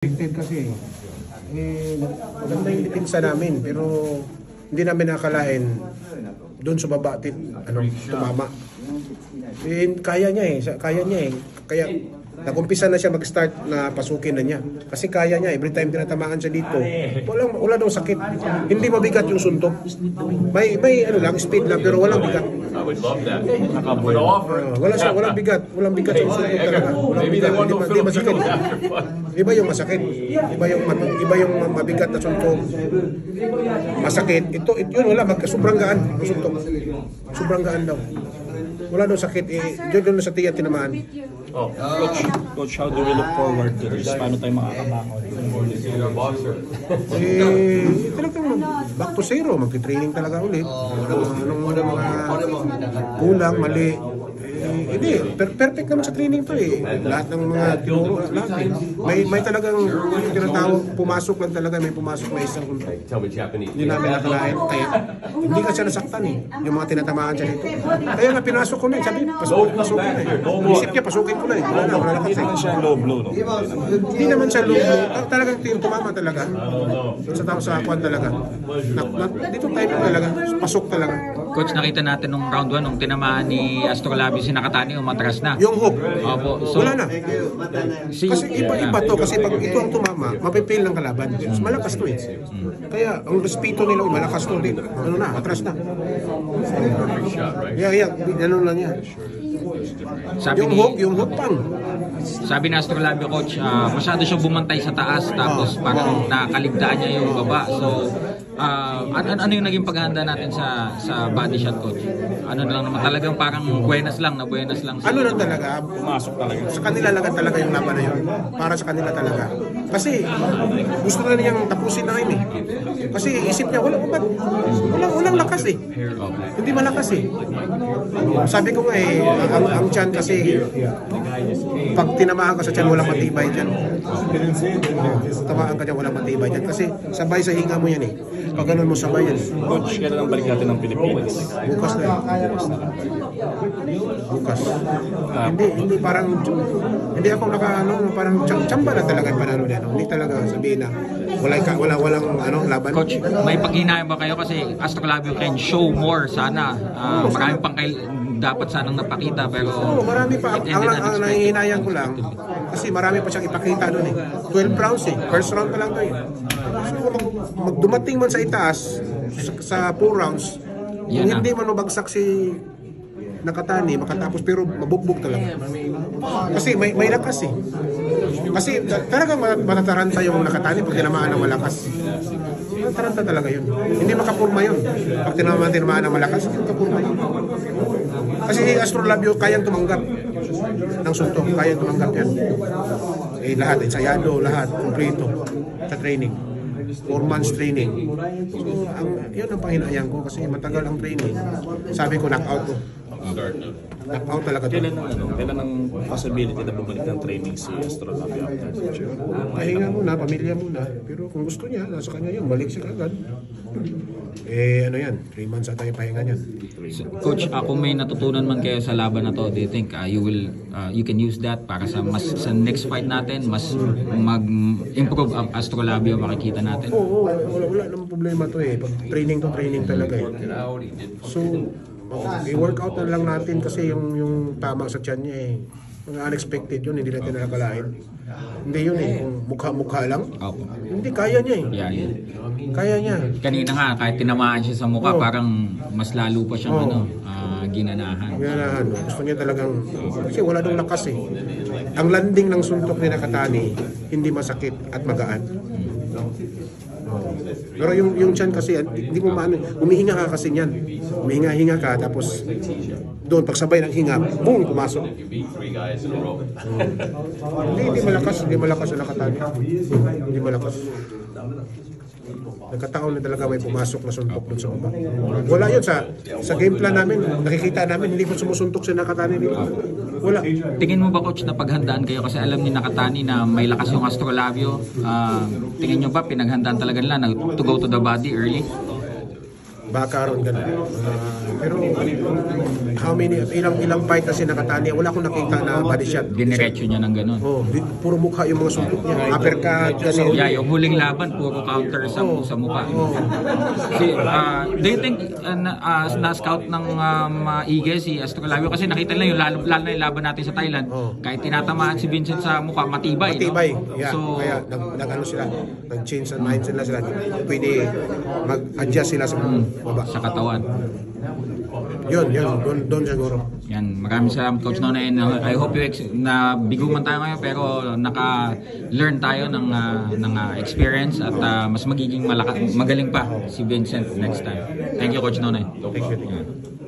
Expected kasi maganda yung depensa namin pero hindi namin nakalain doon sa baba tumama. Kaya niya kaya nag-umpisa na siya mag-start na pasukin na niya kasi kaya niya every time tinatamaan siya dito wala daw sakit, hindi mabigat yung suntok, may lang speed lang pero walang bigat. I would love that. Walang bigat yung suntok talaga. Hindi masakit. Iba yung masakit, iba yung mabigat na suntok, masakit. Yun wala, sobrang gaan yung suntok, sobrang gaan daw, wala daw sakit. Doon sa tiyan tinamaan. Coach, how do we look forward to this? Paano tayo makakabangon? Talagang back to zero, magti-training talaga ulit. Anong mga kulang, mali. Hindi, perfect naman sa training to lahat ng mga tinuro, lahat may talagang tinatawag, pumasok lang talaga, may pumasok na isang kunto. Hindi namin nakalain, kaya hindi ka siya nasaktan yung mga tinatamaan siya dito. Kaya nga pinasok ko na sabi, pasukin na isip niya, pasukin ko na wala Hindi naman siya low blow, no? Hindi naman siya low blow, talagang tumama talaga. Sa tao sa akuan talaga. Dito tayo talaga, pasok talaga. Coach, nakita natin nung round 1 nung tinamaan ni Astrolabi si Nakatani, umatras na. Yung hook, Opo, so, wala na. Kasi iba to, kasi pag ito ang tumama, mapipil ng kalaban. Malakas to Kaya ang respeto nila, malakas to din. Atras na. Ganun lang yan. Yung hook pang. Sabi ni Astrolabi, Coach, masyado siyang bumantay sa taas, tapos parang nakaligtaan niya yung baba. So, ano yung naging paghahanda natin sa body shot, Coach? Ano lang naman, talagang parang buenas lang. Ano lang talaga, Pumasok talaga. sa kanila lang talaga yung laban na yun. Para sa kanila talaga. Kasi gusto na niyang tapusin na yun Kasi isip niya, walang lakas Hindi malakas Sabi ko nga ang tiyan kasi, pag tinamaan ka sa tiyan, walang matibay dyan. Tamaan ka dyan, walang matibay dyan. Kasi sabay sa hinga mo yan Pag ganun mo sabay yan Coach, kailan ang balik natin ng Pilipinas? Bukas na Bukas. Hindi parang hindi ako parang tsamba na talaga yung panalo niya. Hindi talaga sabihin na walang laban. Coach, may paghinayang ba kayo kasi Astrolabi can show more sana. Marami pang dapat sanang napakita pero marami pa. Ang nangihinayang ko lang kasi marami pa siyang ipakita doon 12 rounds First round pa lang to So magdumating man sa itaas sa 4 rounds, kung hindi man mabagsak si Nakatani, makatapos pero mabugbog talaga. Kasi may lakas Kasi talagang matataranta yung Nakatani pag tinamaan ng malakas. Matataranta talaga yun. Hindi makapurma yun. Pag tinamaan ng malakas, hindi makapurma yun. Kasi Astrolabio kayang tumanggap ng suntok, kayang tumanggap yan. Lahat, ensayado, lahat, kompleto sa training. 4 months training. So, yun ang panghinayang ko kasi matagal ang training. Sabi ko, knockout to. Knockout talaga to. Kailan ang possibility na bumalik ng training si Astrolabi after? Pahinga muna, pamilya muna. Pero kung gusto niya, nasa kanya yun, balik siya agad. 3 months ata yung pahinga niya. Coach, kung may natutunan man kayo sa laban na to, do you think you can use that para sa next fight natin, mas mag-improve ang Astrolabi ang makikita natin? Oo, wala namang problema to Pag training talaga So, i-workout na lang natin kasi yung tama sa tiyan niya Mga unexpected yun, hindi natin nakakalain. Hindi yun kung mukha-mukha lang. Hindi, kaya niya Kaya niya. Kanina nga, kahit tinamaan siya sa mukha, parang mas lalo pa siyang ginanahan. Gusto niya talagang, kasi wala dong lakas Ang landing ng suntok ni Nakatani, hindi masakit at magaan. Pero yung tiyan kasi, hindi mo humihinga ka kasi niyan. Humihinga ka, tapos doon, pagsabay ng hinga, boom, pumasok. Hindi malakas ang Nakatani. Hindi malakas. Nagkataon na talaga may pumasok na suntok doon sa baba. Wala yun sa game plan namin. Nakikita namin, hindi ko sumusuntok si Nakatani dito. Wala. Tingin mo ba, Coach, na paghandaan kayo kasi alam ni Nakatani na may lakas yung Astrolabio? Tingin nyo ba pinaghandaan talaga nila to go to the body early? baka ron ganun. Pero how many, ilang fight kasi nakatali, wala akong nakita na body shot. Diniretso niya ng ganun. Oh, puro mukha yung mga sumpok niya. Uppercut, ganun. Yeah, yung huling laban, puro counter sa mukha. Do you think na-scout ng Ige si Astrolabio? Kasi nakita nila yung lalo na yung laban natin sa Thailand. Kahit tinatamaan si Vincent sa mukha, matibay. Matibay, no? yeah. So, kaya nag-ano sila, nag-change ang mindset na sila. Pwede mag-adjust sila sa baba. sa katawan. Yun, doon siguro. Yan, maraming salamat Coach Nonay, and I hope na bigo man tayo ngayon pero naka-learn tayo ng experience at mas magiging magaling pa si Vincent next time. Thank you Coach Nonay. Thank you. Yan.